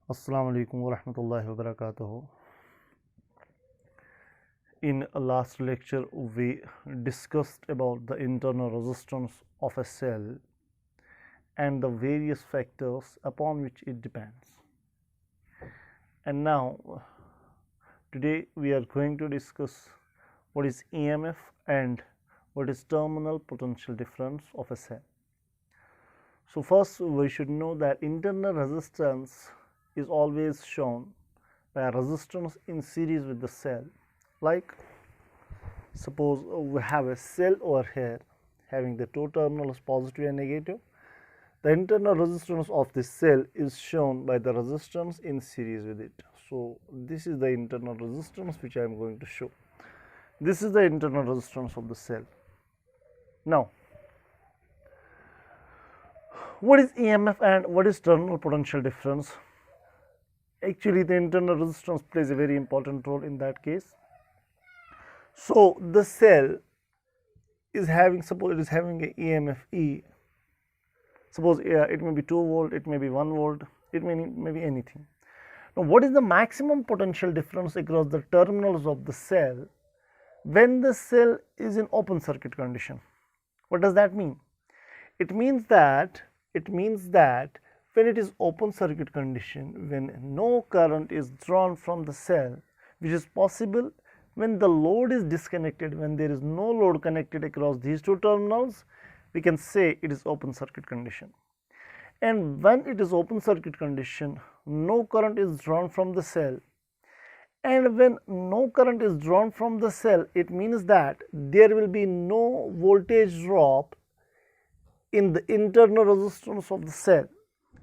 Assalamu alaikum wa rahmatullahi wa barakatuhu. In last lecture, we discussed about the internal resistance of a cell and the various factors upon which it depends. And now, today we are going to discuss what is EMF and what is terminal potential difference of a cell. So, first we should know that internal resistance is always shown by a resistance in series with the cell. Like, suppose we have a cell over here having the two terminals positive and negative. The internal resistance of this cell is shown by the resistance in series with it. So, this is the internal resistance which I am going to show. This is the internal resistance of the cell. Now, what is EMF and what is terminal potential difference? Actually, the internal resistance plays a very important role in that case. So, the cell is having, suppose it is having a EMF E. Suppose it may be 2 volt, it may be 1 volt, it may be anything. Now, what is the maximum potential difference across the terminals of the cell when the cell is in open circuit condition? What does that mean? It means that when it is open circuit condition, when no current is drawn from the cell, which is possible when the load is disconnected, when there is no load connected across these two terminals, we can say it is open circuit condition. And when it is open circuit condition, no current is drawn from the cell. And when no current is drawn from the cell, it means that there will be no voltage drop in the internal resistance of the cell.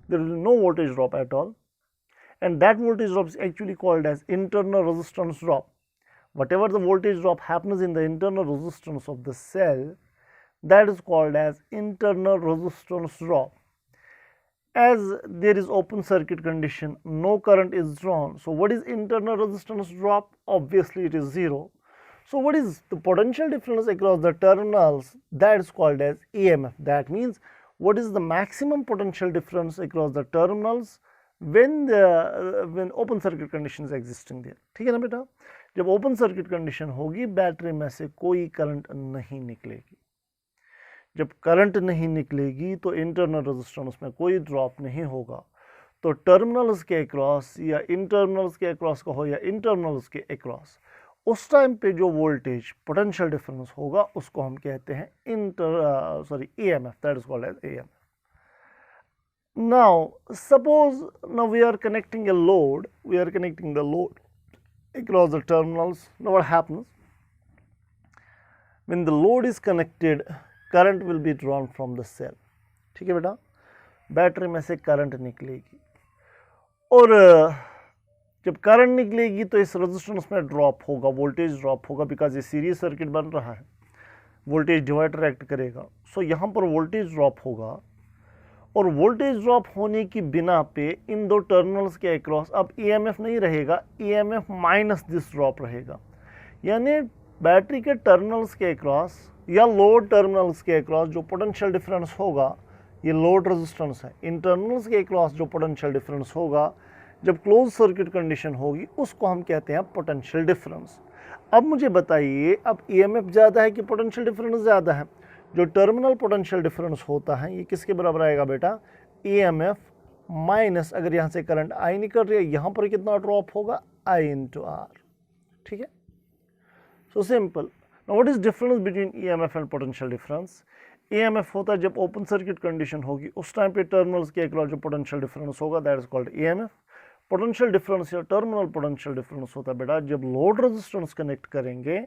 There will be no voltage drop at all, and that voltage drop is actually called as internal resistance drop. Whatever the voltage drop happens in the internal resistance of the cell, that is called as internal resistance drop. As there is open circuit condition, no current is drawn. So, what is internal resistance drop? Obviously, it is 0. So, what is the potential difference across the terminals? That is called as EMF. That means, what is the maximum potential difference across the terminals when open circuit condition is existing there? ठीक है ना बेटा? जब open circuit condition होगी, battery में से कोई current नहीं निकलेगी. जब करंट नहीं निकलेगी तो इंटरनल रेजिस्टेंस में कोई ड्रॉप नहीं होगा. तो टर्मिनल्स के अक्रॉस या इंटरनल्स के अक्रॉस का हो या इंटरनल्स के अक्रॉस, उस टाइम पे जो वोल्टेज पोटेंशियल डिफरेंस होगा उसको हम कहते हैं EMF. That is called as EMF. Now, suppose we are connecting a load, across the terminals. Now, what happens? When the load is connected, current will be drawn from the cell. ठीक है बेटा, battery में से current निकलेगी और जब current निकलेगी तो इस रेजिस्टेंस में ड्रॉप होगा, वोल्टेज ड्रॉप होगा, बिकॉज ये सीरीज सर्किट बन रहा है, वोल्टेज डिवाइडर एक्ट करेगा. सो यहाँ पर वोल्टेज ड्रॉप होगा और वोल्टेज ड्रॉप होने की बिना पे इन दो टर्मिनल्स के अक्रॉस अब EMF नहीं रहेगा, EMF माइनस दिस ड्रॉप रहेगा. यानी बैटरी के टर्मिनल्स के अक्रॉस या लोड टर्मिनल्स के अक्रॉस जो पोटेंशियल डिफरेंस होगा, ये लोड रेजिस्टेंस है, इन टर्मिनल्स के अक्रॉस जो पोटेंशियल डिफरेंस होगा जब क्लोज सर्किट कंडीशन होगी उसको हम कहते हैं पोटेंशियल डिफरेंस. अब मुझे बताइए, अब EMF ज़्यादा है कि पोटेंशियल डिफरेंस ज़्यादा है? जो टर्मिनल पोटेंशियल डिफरेंस होता है ये किसके बराबर आएगा बेटा? EMF माइनस, अगर यहाँ से करंट I निकल रही है, यहाँ पर कितना ड्रॉप होगा? I into R. ठीक है, so simple. Now what is difference between EMF and potential difference? EMF होता है जब ओपन सर्किट कंडीशन होगी, उस टाइम पे टर्मिनल्स के अक्रॉस जो पोटेंशियल डिफरेंस होगा, that is called EMF. Potential difference या टर्मिनल पोटेंशियल डिफरेंस होता है बेटा जब लोड रेजिस्टेंस कनेक्ट करेंगे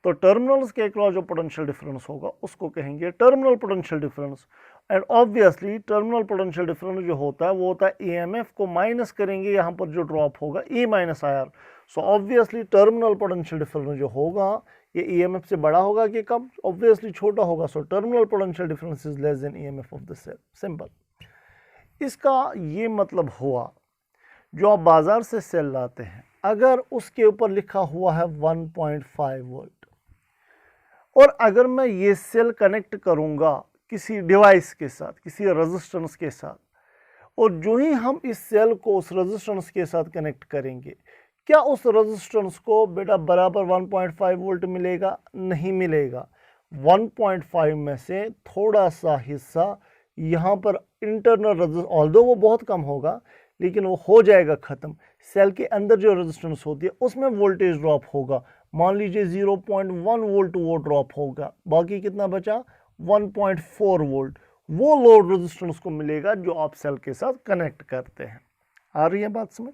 तो टर्मिनल्स के अक्रॉस जो पोटेंशियल डिफरेंस होगा उसको कहेंगे terminal potential difference. And obviously terminal potential difference जो होता है वो होता है EMF को माइनस करेंगे, यहाँ पर जो ड्रॉप होगा E minus IR. So obviously terminal potential difference जो होगा ये EMF से बड़ा होगा कि कम? ऑब्वियसली छोटा होगा. So terminal potential difference is less than EMF of the cell. Simple. इसका ये मतलब हुआ, जो आप बाजार से सेल लाते हैं, अगर उसके ऊपर लिखा हुआ है 1.5 वोल्ट और अगर मैं ये सेल कनेक्ट करूंगा किसी डिवाइस के साथ, किसी रेजिस्टेंस के साथ, और जो ही हम इस सेल को उस रेजिस्टेंस के साथ कनेक्ट करेंगे, क्या उस रेजिस्टेंस को बेटा बराबर 1.5 वोल्ट मिलेगा? नहीं मिलेगा। 1.5 में से थोड़ा सा हिस्सा यहाँ पर इंटरनल रेजिस्टेंस, ऑल्दो वो बहुत कम होगा लेकिन वो हो जाएगा ख़त्म। सेल के अंदर जो रेजिस्टेंस होती है उसमें वोल्टेज ड्रॉप होगा, मान लीजिए 0.1 वोल्ट वो ड्रॉप होगा, बाकी कितना बचा? 1.4 वोल्ट। वो लोड रेजिस्टेंस को मिलेगा जो आप सेल के साथ कनेक्ट करते हैं। आ रही है बात समझ?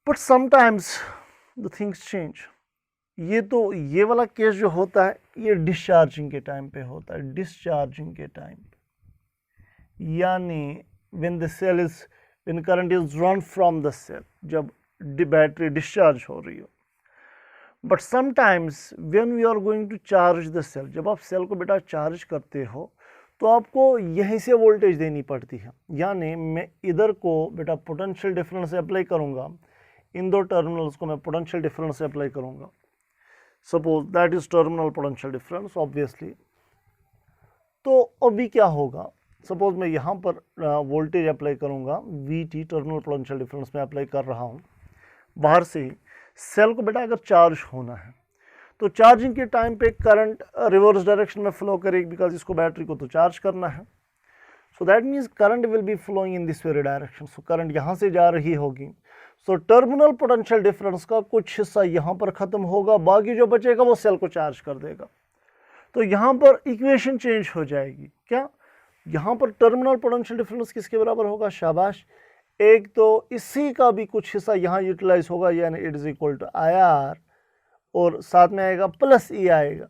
But sometimes the things change. ये वाला केस जो होता है ये डिस्चार्जिंग के टाइम पे होता है। डिस्चार्जिंग के टाइम पे यानी when current is drawn from the cell, जब बैटरी डिस्चार्ज हो रही हो। But sometimes when we are going to charge the cell, जब आप सेल को बेटा चार्ज करते हो तो आपको यहीं से वोल्टेज देनी पड़ती है। यानी मैं इधर को बेटा पोटेंशियल डिफरेंस अप्लाई करूँगा, इन दो टर्मिनल्स को मैं पोटेंशियल डिफरेंस अप्लाई करूँगा। Suppose that is terminal potential difference obviously. तो अभी क्या होगा, सपोज मैं यहाँ पर वोल्टेज अप्लाई करूँगा, VT टर्मिनल पोटेंशियल डिफरेंस में अप्लाई कर रहा हूँ बाहर से ही। सेल को बेटा अगर चार्ज होना है तो चार्जिंग के टाइम पे करंट रिवर्स डायरेक्शन में फ्लो करेगी, बिकॉज इसको बैटरी को तो चार्ज करना है। So that means current will be flowing in this very direction. So current यहाँ से जा रही होगी। सो टर्मिनल पोटेंशियल डिफरेंस का कुछ हिस्सा यहाँ पर ख़त्म होगा, बाकी जो बचेगा वो सेल को चार्ज कर देगा। तो यहाँ पर इक्वेशन चेंज हो जाएगी। क्या? यहाँ पर टर्मिनल पोटेंशियल डिफरेंस किसके बराबर होगा? शाबाश। एक तो इसी का भी कुछ हिस्सा यहाँ यूटिलाइज होगा, यानी it is equal to IR, और साथ में आएगा प्लस E आएगा।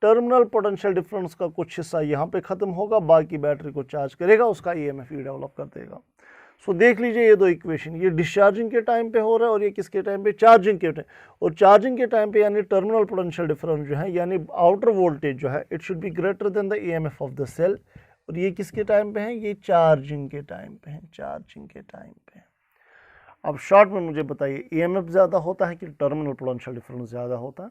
टर्मिनल पोटेंशियल डिफरेंस का कुछ हिस्सा यहाँ पे ख़त्म होगा, बाकी बैटरी को चार्ज करेगा, उसका EMF डेवलप कर देगा। सो देख लीजिए ये दो इक्वेशन, ये डिस्चार्जिंग के टाइम पे हो रहा है और ये किसके टाइम पे? चार्जिंग के टाइम। और चार्जिंग के टाइम पे यानी टर्मिनल पोटेंशियल डिफरेंस जो है, यानी आउटर वोल्टेज जो है, it should be greater than the EMF of the cell. और ये किसके टाइम पे है? ये चार्जिंग के टाइम पे है। चार्जिंग के टाइम पे। अब शॉर्ट में मुझे बताइए, EMF ज़्यादा होता है कि टर्मिनल पोटेंशियल डिफरेंस ज़्यादा होता है?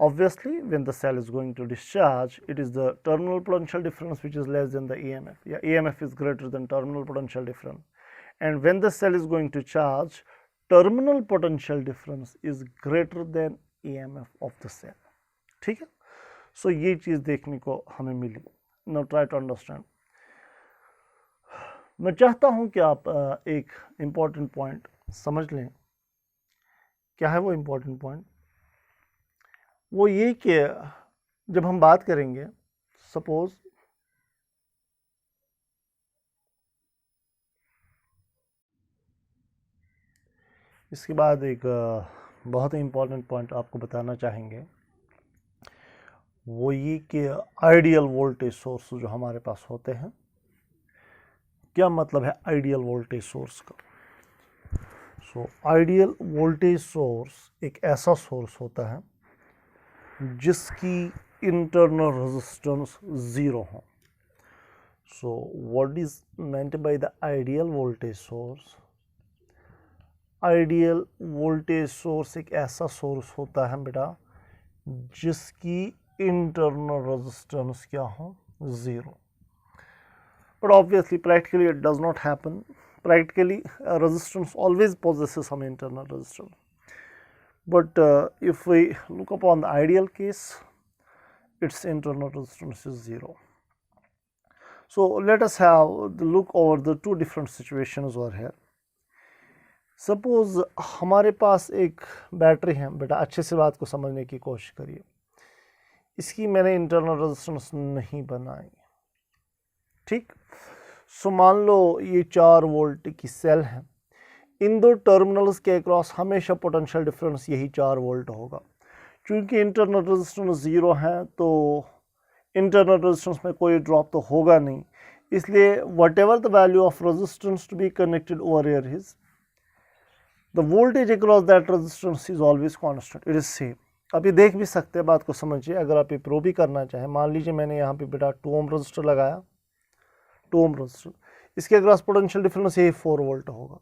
Obviously, when the cell is going to discharge, it is the terminal potential difference which is less than the EMF. Yeah, EMF is greater than terminal potential difference. And when the cell is going to charge, terminal potential difference is greater than EMF of the cell. ठीक है? So ये चीज़ देखने को हमें मिली। Now try to understand. मैं चाहता हूँ कि आप एक important point समझ लें। क्या है वो important point? वो ये कि जब हम बात करेंगे, सपोज इसके बाद एक बहुत ही इम्पोर्टेंट पॉइंट आपको बताना चाहेंगे, वो ये कि आइडियल वोल्टेज सोर्स जो हमारे पास होते हैं, क्या मतलब है आइडियल वोल्टेज सोर्स का? सो आइडियल वोल्टेज सोर्स एक ऐसा सोर्स होता है जिसकी इंटरनल रेजिस्टेंस ज़ीरो हो। सो what is meant by the ideal voltage source? Ideal voltage source एक ऐसा सोर्स होता है बेटा जिसकी इंटरनल रेजिस्टेंस क्या हो? Zero. But obviously practically it does not happen. Practically resistance always possesses some internal resistance. But if we look upon the ideal case, its internal resistance is zero. So let us have the look over the two different situations over here. Suppose हमारे पास एक battery है बेटा, अच्छे से बात को समझने की कोशिश करिए। इसकी मैंने इंटरनल रेजिस्टेंस नहीं बनाई, ठीक? सो मान लो ये 4 वोल्ट की सेल है, इन दो टर्मिनल्स के अक्रॉस हमेशा पोटेंशियल डिफरेंस यही 4 वोल्ट होगा। क्योंकि इंटरनल रेजिस्टेंस ज़ीरो है तो इंटरनल रेजिस्टेंस में कोई ड्रॉप तो होगा नहीं, इसलिए whatever the value of resistance to be connected over here is the voltage across that resistance is always constant, it is same. आप ये देख भी सकते हैं, बात को समझिए। अगर आप ये प्रूव भी करना चाहें, मान लीजिए मैंने यहाँ पे बेटा 2 ओम रजिस्टर लगाया, 2 ओम रजिस्टर, इसके अक्रॉस पोटेंशियल डिफरेंस यही 4 वोल्ट होगा।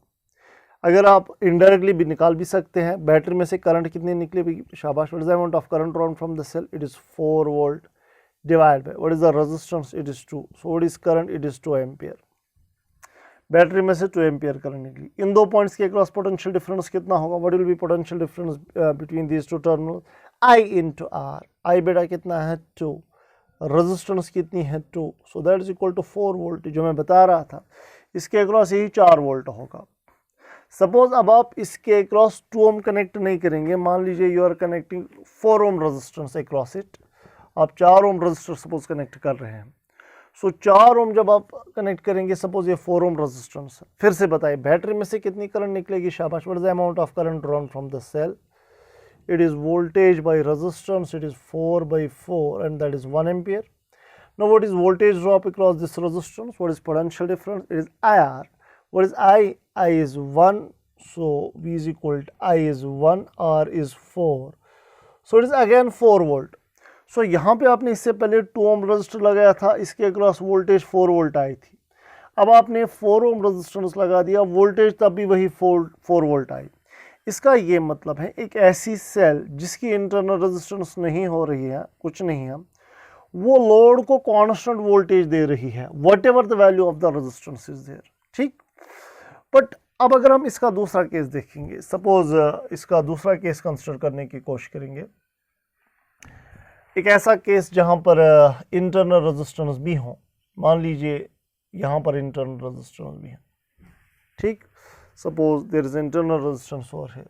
अगर आप इनडायरेक्टली भी निकाल भी सकते हैं, बैटरी में से करंट कितनी निकलेगी? शाबाश। What is the amount of current drawn from the cell? It is 4 volt divide by what is the resistance? It is 2। So what is current? It is 2 ampere. Battery में से 2 ampere current निकली। इन दो points के across potential difference कितना होगा? What will be potential difference between these two terminal? I into R. I बेटा कितना है? 2। रेजिस्टेंस कितनी है? 2। So that is equal to 4 volt, जो मैं बता रहा था। इसके अक्रॉस यही 4 वोल्ट होगा। सपोज अब आप इसके अक्रॉस 2 ओम कनेक्ट नहीं करेंगे, मान लीजिए you are connecting 4 ohm resistance across it, आप 4 ओम रेजिस्टर सपोज कनेक्ट कर रहे हैं। सो 4 ओम जब आप कनेक्ट करेंगे, सपोज ये 4 ओम रेजिस्टेंस है, फिर से बताइए बैटरी में से कितनी करंट निकलेगी? शाबाश। What is the amount of current drawn from the cell? It is voltage by resistance, it is 4 by 4 and that is 1 ampere. Now what is voltage drop across this resistance? What is potential difference? It is IR. What is I? I is 1, so V is equal to I is 1, R is 4. So it is again 4 volt. So यहाँ पे आपने इससे पहले 2 ohm resistor लगाया था, इसके across voltage 4 volt आई थी। अब आपने 4 ohm रेजिस्टेंस लगा दिया, वोल्टेज तब भी वही 4 वोल्ट आई। इसका ये मतलब है एक ऐसी सेल जिसकी इंटरनल रेजिस्टेंस नहीं हो रही है, कुछ नहीं है, वो लोड को कांस्टेंट वोल्टेज दे रही है, whatever the value of the resistance is there. ठीक। बट अब अगर हम इसका दूसरा केस देखेंगे, सपोज इसका दूसरा केस कंसिडर करने की कोशिश करेंगे, एक ऐसा केस जहां पर इंटरनल रेजिस्टेंस भी हो, मान लीजिए यहां पर इंटरनल रेजिस्टेंस भी है। ठीक। Suppose there is internal resistance over here,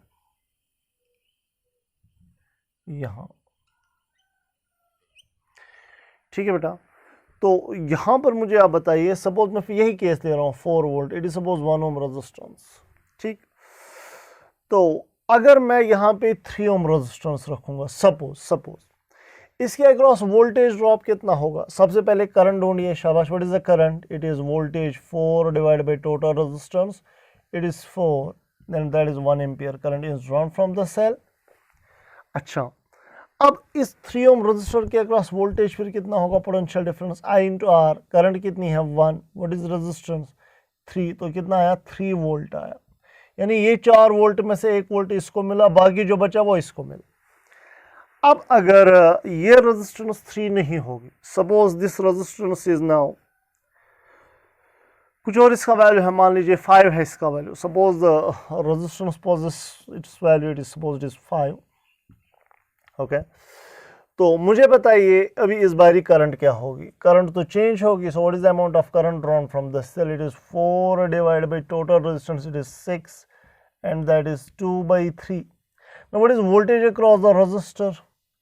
यहाँ। ठीक है बेटा, तो यहाँ पर मुझे आप बताइए, सपोज मैं यही केस ले रहा हूँ 4 volt, it is suppose 1 ohm resistance. ठीक। तो अगर मैं यहाँ पे 3 ओम रेजिस्टेंस रखूंगा, सपोज इसके अक्रॉस वोल्टेज ड्रॉप कितना होगा? सबसे पहले करंट ढूंढिए। शाबाश। What is the current? It is voltage 4 divided by total resistance, it is 4, then that is 1 ampere current is drawn from the cell. अच्छा, अब इस 3 ohm resistor के अक्रॉस वोल्टेज फिर कितना होगा? Potential difference I into R. Current कितनी है? 1। What is resistance? 3, तो कितना आया? 3 वोल्ट आया। यानी ये 4 वोल्ट में से 1 वोल्ट इसको मिला, बाकी जो बचा वो इसको मिला। अब अगर ये रेजिस्टेंस 3 नहीं होगी, suppose this resistance is now कुछ और इसका वैल्यू है, मान लीजिए 5 है इसका वैल्यू, suppose resistance possesses its value, it is suppose it is 5। Okay, तो मुझे बताइए अभी इस बारी करंट क्या होगी? करंट तो चेंज होगी। So what is the amount of current drawn from the cell? It is 4 divided by total resistance, it is 6 and that is 2 by 3. Now what is voltage across the resistor?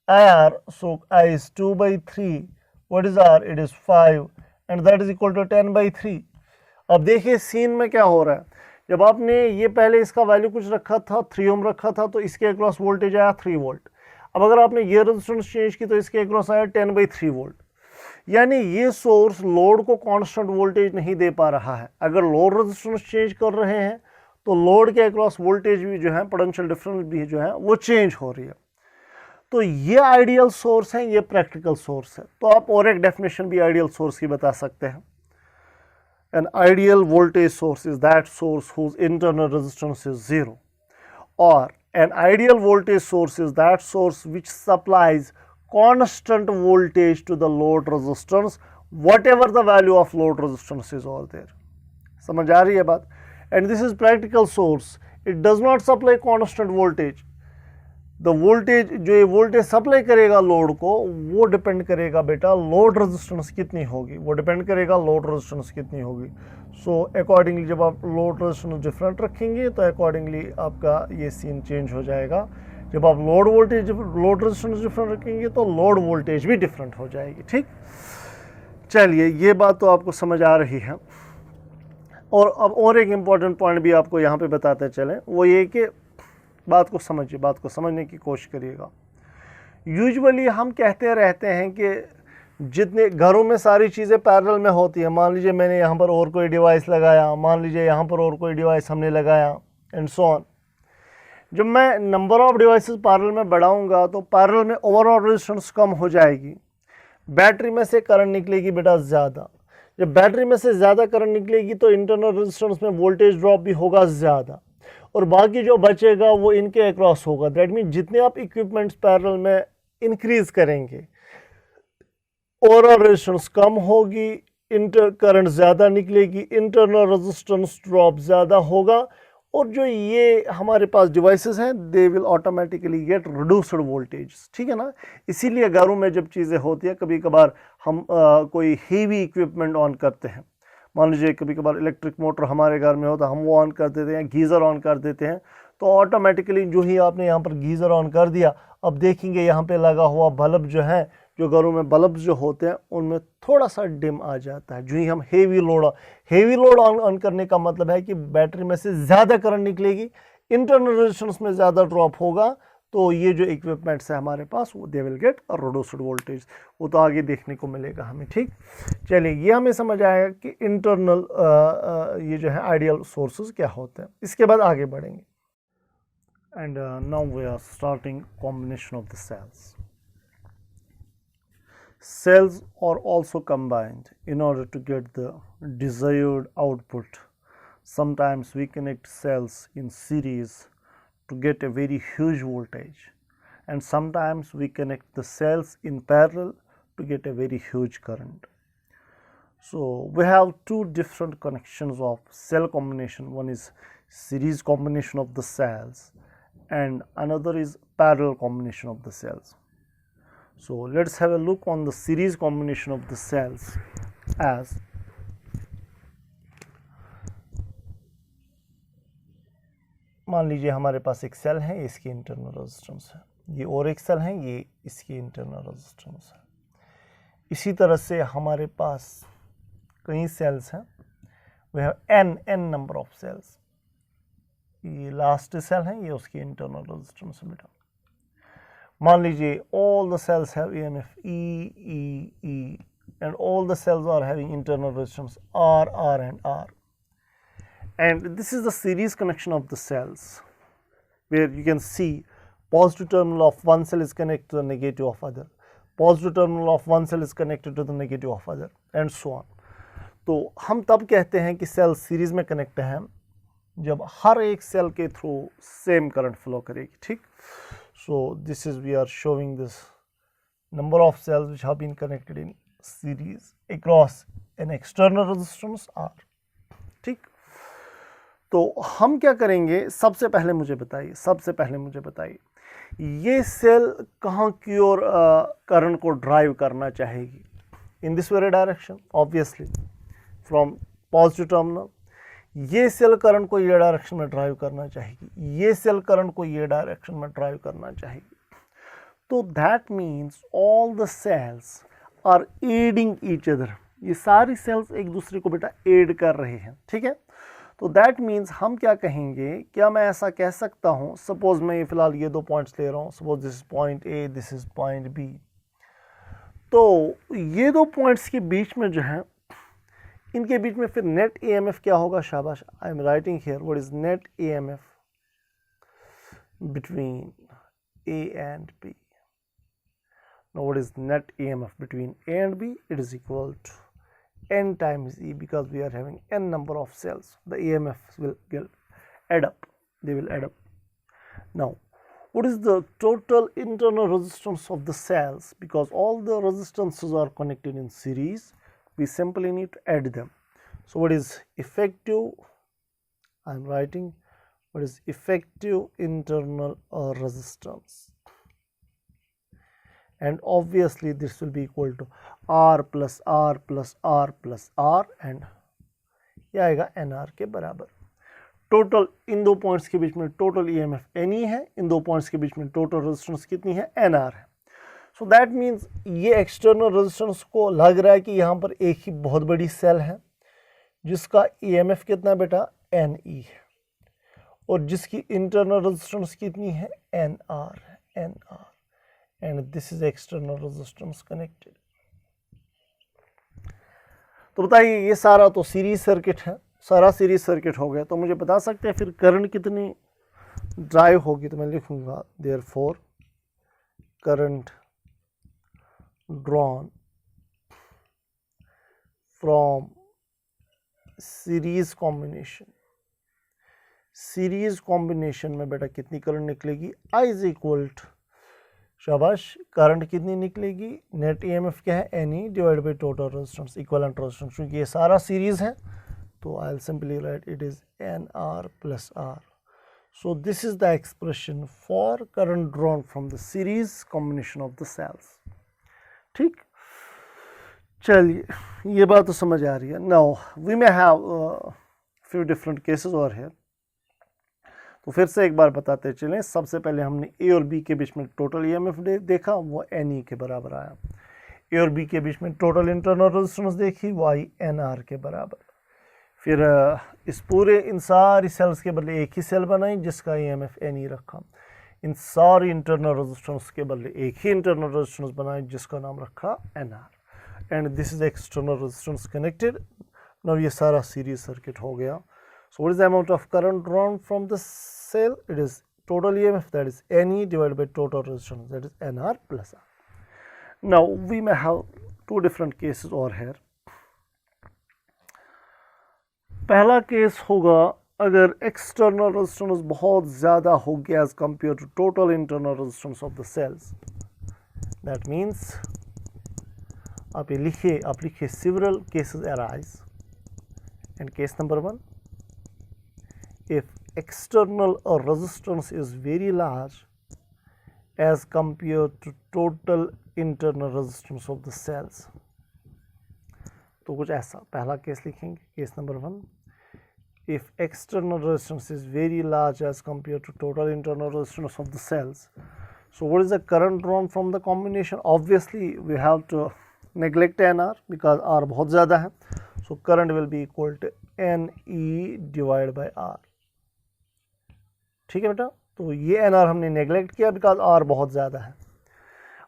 IR. So I is 2 by 3. What is R? It is 5 and that is equal to 10 by 3. अब देखिए scene में क्या हो रहा है, जब आपने ये पहले इसका वैल्यू कुछ रखा था, 3 ओम रखा था, तो इसके अक्रॉस वोल्टेज आया 3 वोल्ट। अब अगर आपने ये रेजिस्टेंस चेंज की तो इसके अक्रॉस आया 10 by 3 वोल्ट। यानी ये सोर्स लोड को कांस्टेंट वोल्टेज नहीं दे पा रहा है। अगर लोड रेजिस्टेंस चेंज कर रहे हैं तो लोड के अक्रॉस वोल्टेज भी जो है, पोटेंशियल डिफरेंस भी जो है वो चेंज हो रही है। तो ये आइडियल सोर्स है, ये प्रैक्टिकल सोर्स है। तो आप और एक डेफिनेशन भी आइडियल सोर्स की बता सकते हैं। An ideal voltage source is that source whose internal resistance is 0, or an ideal voltage source is that source which supplies constant voltage to the load resistance whatever the value of load resistance is over there. समझ आ रही है बात? And this is practical source. It does not supply constant voltage. The voltage, जो ये voltage supply करेगा load को, वो डिपेंड करेगा बेटा लोड रेजिस्टेंस कितनी होगी, वो डिपेंड करेगा लोड रेजिस्टेंस कितनी होगी। सो अकॉर्डिंगली जब आप लोड रेजिस्टेंस डिफरेंट रखेंगे तो अकॉर्डिंगली आपका ये सीन चेंज हो जाएगा। जब आप लोड रेजिस्टेंस डिफरेंट रखेंगे तो लोड वोल्टेज भी डिफरेंट हो जाएगी। ठीक, चलिए ये बात तो आपको समझ आ रही है। और अब और एक इम्पॉर्टेंट पॉइंट भी आपको यहाँ पे बताते चलें, वो ये कि बात को समझिए, बात को समझने की कोशिश करिएगा। यूजुअली हम कहते रहते हैं कि जितने घरों में सारी चीज़ें पैरेलल में होती हैं, मान लीजिए मैंने यहाँ पर और कोई डिवाइस लगाया, मान लीजिए यहाँ पर और कोई डिवाइस हमने लगाया एंड सो ऑन। जब मैं नंबर ऑफ डिवाइसेस पैरेलल में बढ़ाऊंगा तो पैरेलल में ओवरऑल रेजिस्टेंस कम हो जाएगी, बैटरी में से करंट निकलेगी बेटा ज़्यादा। जब बैटरी में से ज़्यादा करंट निकलेगी तो इंटरनल रेजिस्टेंस में वोल्टेज ड्रॉप भी होगा ज़्यादा, और बाकी जो बचेगा वो इनके अक्रॉस होगा। दैट मीन जितने आप इक्विपमेंट्स पैरेलल में इंक्रीज करेंगे ओवरऑल रेजिस्टेंस कम होगी, इंटर करंट ज़्यादा निकलेगी, इंटरनल रेजिस्टेंस ड्रॉप ज़्यादा होगा, और जो ये हमारे पास डिवाइसेस हैं they will automatically gate reduced voltage, ठीक है ना। इसीलिए घरों में जब चीज़ें होती हैं, कभी कभार हम कोई हेवी इक्विपमेंट ऑन करते हैं, मान लीजिए कभी कभार इलेक्ट्रिक मोटर हमारे घर में हो तो हम वो ऑन कर देते हैं, गीज़र ऑन कर देते हैं, तो ऑटोमेटिकली जो ही आपने यहाँ पर गीज़र ऑन कर दिया, अब देखेंगे यहाँ पे लगा हुआ बल्ब जो है, जो घरों में बल्ब जो होते हैं उनमें थोड़ा सा डिम आ जाता है। जो ही हम हेवी लोड ऑन करने का मतलब है कि बैटरी में से ज़्यादा करंट निकलेगी, इंटरनल रेजिस्टेंस में ज़्यादा ड्रॉप होगा, तो ये जो इक्विपमेंट्स है हमारे पास वो they will get reduced voltage. वो तो आगे देखने को मिलेगा हमें, ठीक। चलिए, ये हमें समझ आएगा कि इंटरनल ये जो है आइडियल सोर्सेज क्या होते हैं। इसके बाद आगे बढ़ेंगे। And now we are starting combination of the cells. Cells are also combined in order to get the desired output. Sometimes we connect cells in series to get a very huge voltage, and sometimes we connect the cells in parallel to get a very huge current. So we have two different connections of cell combination. One is series combination of the cells and another is parallel combination of the cells. So let's have a look on the series combination of the cells. As मान लीजिए हमारे पास एक cell है, इसकी internal resistance है, ये और एक सेल है, ये इसकी इंटरनल रेजिस्टेंस है। इसी तरह से हमारे पास कई सेल्स हैं, we have n number of cells. ये लास्ट सेल है, ये उसकी इंटरनल रेजिस्टेंस है बेटा। मान लीजिए all the cells have EMF E and all the cells are having internal resistance R and R, and this is the series connection of the cells where you can see positive terminal of one cell is connected to the negative of other, positive terminal of one cell is connected to the negative of other, and so on. तो हम तब कहते हैं कि cell series में connect हैं जब हर एक सेल के थ्रू सेम करंट फ्लो करेगी, ठीक। So this is, we are showing this number of cells which have been connected in series across an external resistance R, ठीक। तो हम क्या करेंगे, सबसे पहले मुझे बताइए ये सेल कहाँ की ओर करंट को ड्राइव करना चाहेगी? इन this very direction, obviously from positive terminal. ये सेल करंट को ये डायरेक्शन में ड्राइव करना चाहेगी, ये सेल करंट को ये डायरेक्शन में ड्राइव करना चाहेगी। तो that means all the cells are adding each other, ये सारी सेल्स एक दूसरे को बेटा एड कर रहे हैं, ठीक है। तो दैट मीन्स हम क्या कहेंगे, क्या मैं ऐसा कह सकता हूँ, सपोज मैं ये फिलहाल ये दो पॉइंट्स ले रहा हूँ, suppose this is point A, this is point B. तो ये दो पॉइंट्स के बीच में जो है, इनके बीच में फिर नेट EMF क्या होगा? शाबाश, I am writing here what is net EMF between A and B. Now what is net EMF between A and B? It is equal to N times E, because we are having N number of cells. The EMFs will add up, they will add up. Now what is the total internal resistance of the cells? Because all the resistances are connected in series, we simply need to add them. So what is effective? I am writing what is effective internal resistance, and obviously this will be equal to R plus R plus R plus R, and ये आएगा NR के बराबर। Total इन दो points के बीच में total EMF NE है, इन दो points के बीच में टोटल रेजिस्टेंस कितनी है? NR है। सो दैट मीन्स ये एक्सटर्नल रेजिस्टेंस को लग रहा है कि यहाँ पर एक ही बहुत बड़ी सेल है जिसका EMF कितना बेटा? NE है, और जिसकी इंटरनल रेजिस्टेंस कितनी है? NR है, NR, and this is external resistance connected. तो बताइए, ये सारा तो सीरीज सर्किट है, सारा सीरीज सर्किट हो गया, तो मुझे बता सकते हैं फिर करंट कितनी ड्राइव होगी? तो मैं लिखूंगा therefore current drawn from series combination. Series combination में बेटा कितनी करंट निकलेगी? I is equal to, शाबाश। करंट कितनी निकलेगी, नेट ईएमएफ क्या है, N E divide by total resistance, equivalent resistance, क्योंकि ये सारा सीरीज है तो I will simply write it is N R plus R. So this is the expression for current drawn from the series combination of the cells. ठीक, चलिए ये बात तो समझ आ रही है। Now we may have few different cases और है, तो फिर से एक बार बताते चलें। सबसे पहले हमने ए और बी के बीच में टोटल ईएमएफ देखा, वो एन ई के बराबर आया। ए और बी के बीच में टोटल इंटरनल रेजिस्टेंस देखी, वो आई एन आर के बराबर। फिर इस पूरे इन सारी सेल्स के बदले एक ही सेल बनाई जिसका ईएमएफ एन ई रखा। इन सारी इंटरनल रेजिस्टेंस के बदले एक ही इंटरनल रेजिस्टेंस बनाई जिसका नाम रखा N R. And this is external resistance connected. Now ये सारा सीरीज सर्किट हो गया। So what is the amount of current drawn from the cell? It is total EMF, that is NE divided by total resistance, that is NR plus R. Now we may have two different cases over here. पहला case होगा अगर external resistance बहुत ज़्यादा होगी as compare to total internal resistance of the cells. That means आप ये लिखिए several cases arise, and case number 1, if external resistance is very large as compared to total internal resistance of the cells, तो कुछ ऐसा पहला case लिखेंगे, case number 1, if external resistance is very large as compared to total internal resistance of the cells, so what is the current drawn from the combination? Obviously we have to neglect NR because R बहुत ज़्यादा है, so current will be equal to NE divided by R। ठीक है बेटा, तो ये N R हमने neglect किया बिकॉज आर बहुत ज़्यादा है।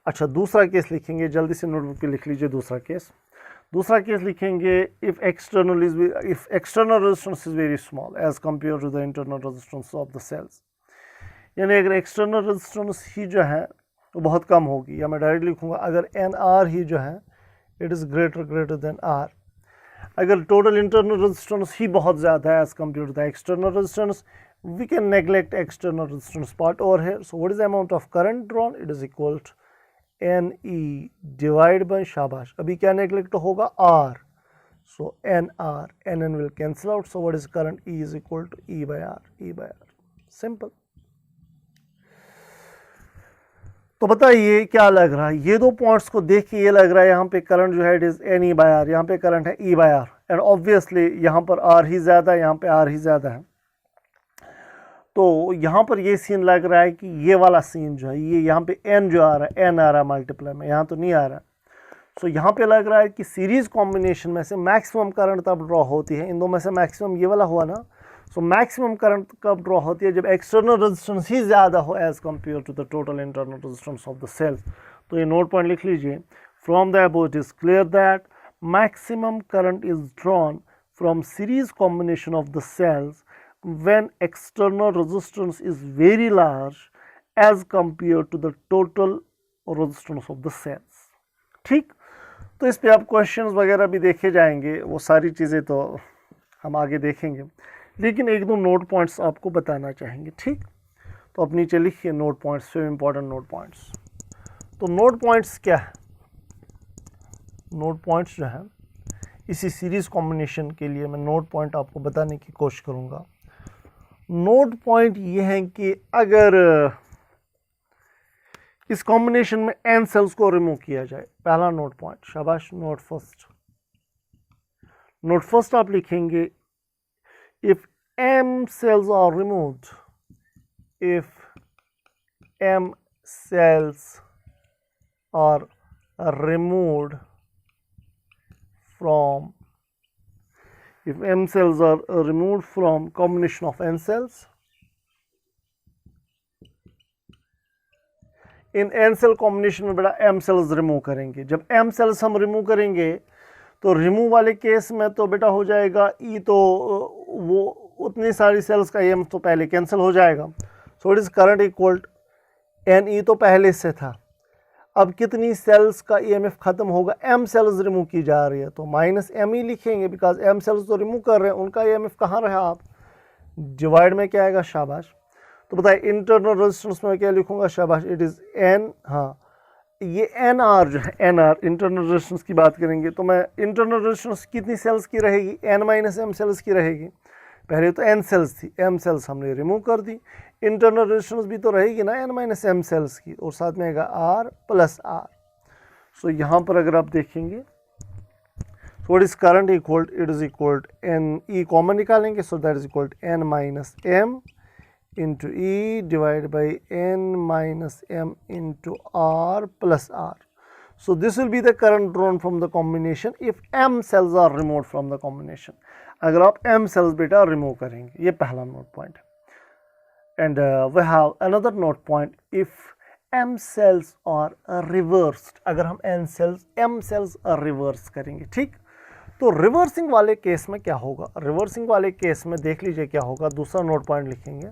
अच्छा, दूसरा केस लिखेंगे, जल्दी से नोटबुक पे लिख लीजिए। दूसरा केस लिखेंगे if external resistance is very small as compare to the internal resistance of the cells. यानी अगर एक्सटर्नल रेजिस्टेंस ही जो है वो बहुत कम होगी, या मैं डायरेक्ट लिखूंगा अगर एन आर ही जो है it is greater than R. अगर टोटल इंटरनल रेजिस्टेंस ही बहुत ज़्यादा है as compare to the external resistance, we can neglect external resistance part over here. So what is the amount of current drawn? It is equal to NE divided by, शाबाश, अभी क्या neglect होगा, R. So NR, NN will cancel out. So what is current? E is equal to E by R. Simple. तो बताइए क्या लग रहा है, ये दो पॉइंट्स को देख के ये लग रहा है यहाँ पे करंट जो है it is NE by R, यहाँ पे करंट है E by R, and obviously यहाँ पर R ही ज़्यादा है, यहाँ पे R ही ज़्यादा है। तो यहाँ पर ये सीन लग रहा है कि ये वाला सीन जो है, ये यहाँ पे n जो आ रहा है, n आ रहा है मल्टीप्लाई में, यहाँ तो नहीं आ रहा है। सो यहाँ पे लग रहा है कि सीरीज कॉम्बिनेशन में से मैक्सिमम करंट तब ड्रॉ होती है, इन दो में से मैक्सिमम ये वाला हुआ ना। सो मैक्सिमम करंट कब ड्रॉ होती है, जब एक्सटर्नल रेजिस्टेंस ही ज़्यादा हो as compare to the total internal resistance of the cells. तो ये नोट पॉइंट लिख लीजिए। From the above it is clear that maximum current is drawn from series combination of the cells when external resistance is very large as compared to the total resistance of the cells। ठीक, तो इस पे आप questions वगैरह भी देखे जाएंगे, वो सारी चीज़ें तो हम आगे देखेंगे, लेकिन एक दो नोट पॉइंट्स आपको बताना चाहेंगे। ठीक, तो आप नीचे लिखिए नोट पॉइंट्स, फिर इम्पॉर्टेंट नोट पॉइंट्स। तो नोट पॉइंट्स क्या है, नोट पॉइंट्स जो है इसी सीरीज कॉम्बिनेशन के लिए मैं नोट पॉइंट आपको बताने की कोशिश करूँगा। नोट पॉइंट ये है कि अगर इस कॉम्बिनेशन में n सेल्स को रिमूव किया जाए, पहला नोट पॉइंट, शाबाश, नोट फर्स्ट आप लिखेंगे if m cells are removed, if m cells are removed from, if M cells are removed from combination of N cells, in N cell combination में बेटा M cells remove करेंगे। जब M cells हम remove करेंगे तो remove वाले case में तो बेटा हो जाएगा E, तो वो उतनी सारी सेल्स का EMF तो पहले कैंसिल हो जाएगा। So it is current equal NE तो पहले से था, अब कितनी सेल्स का EMF खत्म होगा, M सेल्स रिमूव की जा रही है तो माइनस M ही लिखेंगे बिकॉज M सेल्स तो रिमूव कर रहे हैं, उनका EMF कहाँ रहा, आप डिवाइड में क्या आएगा, शाबाश। तो बताइए इंटरनल रेजिस्टेंस में क्या लिखूंगा, शाबाश, इट इज़ एन, हाँ ये एन आर जो है, एन आर इंटरनल रेजिस्टेंस की बात करेंगे तो मैं इंटरनल रेजिस्टेंस कितनी सेल्स की रहेगी, एन माइनस एम सेल्स की रहेगी। पहले तो एन सेल्स थी, एम सेल्स हमने रिमूव कर दी, इंटरनल रेजिस्टेंस भी तो रहेगी ना एन माइनस एम सेल्स की, और साथ में आएगा आर प्लस आर। सो यहाँ पर अगर आप देखेंगे so what is current equal, it is equal to n, E common निकालेंगे, so that is equal to n minus m into E divided by n minus m into r plus r. So this will be the current drawn from the combination if m cells are removed from the combination. अगर आप m cells बेटा remove करेंगे, ये पहला note point है। And we have another note point, if m cells are reversed, अगर हम m cells reverse करेंगे, ठीक, तो रिवर्सिंग वाले केस में क्या होगा, रिवर्सिंग वाले केस में देख लीजिए क्या होगा, दूसरा नोट पॉइंट लिखेंगे,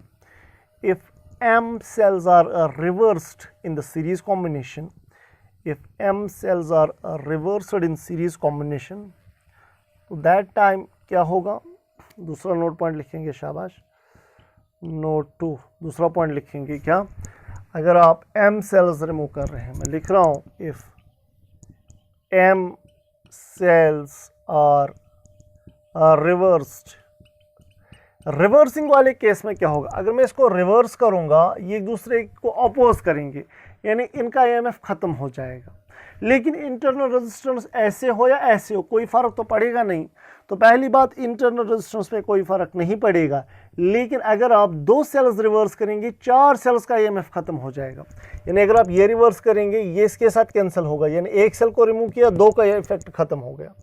if m cells are reversed in the series combination, if m cells are reversed in series combination, तो that time क्या होगा, दूसरा नोट पॉइंट लिखेंगे, शाबाश, नोट 2 दूसरा पॉइंट लिखेंगे क्या, अगर आप m cells रिमूव कर रहे हैं, मैं लिख रहा हूँ if m cells are reversed, reversing वाले केस में क्या होगा, अगर मैं इसको रिवर्स करूंगा ये एक दूसरे को अपोज करेंगे, यानी इनका ईएमएफ खत्म हो जाएगा। लेकिन इंटरनल रेजिस्टेंस ऐसे हो या ऐसे हो कोई फ़र्क तो पड़ेगा नहीं। तो पहली बात, इंटरनल रेजिस्टेंस में कोई फ़र्क नहीं पड़ेगा, लेकिन अगर आप 2 सेल्स रिवर्स करेंगे 4 सेल्स का ईएमएफ खत्म हो जाएगा। यानी अगर आप ये रिवर्स करेंगे ये इसके साथ कैंसिल होगा, यानी एक सेल को रिमूव किया 2 का इफेक्ट खत्म हो गया।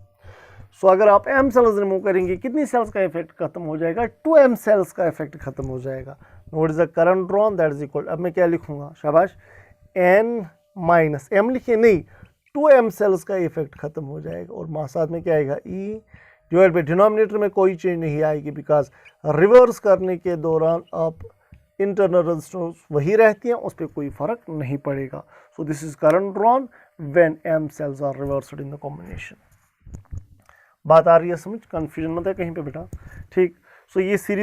सो अगर आप m सेल्स रिमूव करेंगे कितनी सेल्स का इफेक्ट खत्म हो जाएगा, 2m सेल्स का इफेक्ट खत्म हो जाएगा। What is the current drawn, that is equal, अब मैं क्या लिखूंगा, शाबाश, n माइनस m लिखिए नहीं, 2m सेल्स का इफेक्ट खत्म हो जाएगा, और साथ में क्या आएगा, e डिवाइड बाई डिनोमिनेटर में कोई चेंज नहीं आएगी, बिकॉज रिवर्स करने के दौरान आप इंटरनल रेजिस्टेंस वही रहती है, उस पर कोई फर्क नहीं पड़ेगा। So this is current drawn when m cells are reversed in the combination. बात आ रही है समझ, कंफ्यूजन मत है कहीं पे बेटा, ठीक। सो ये सीरीज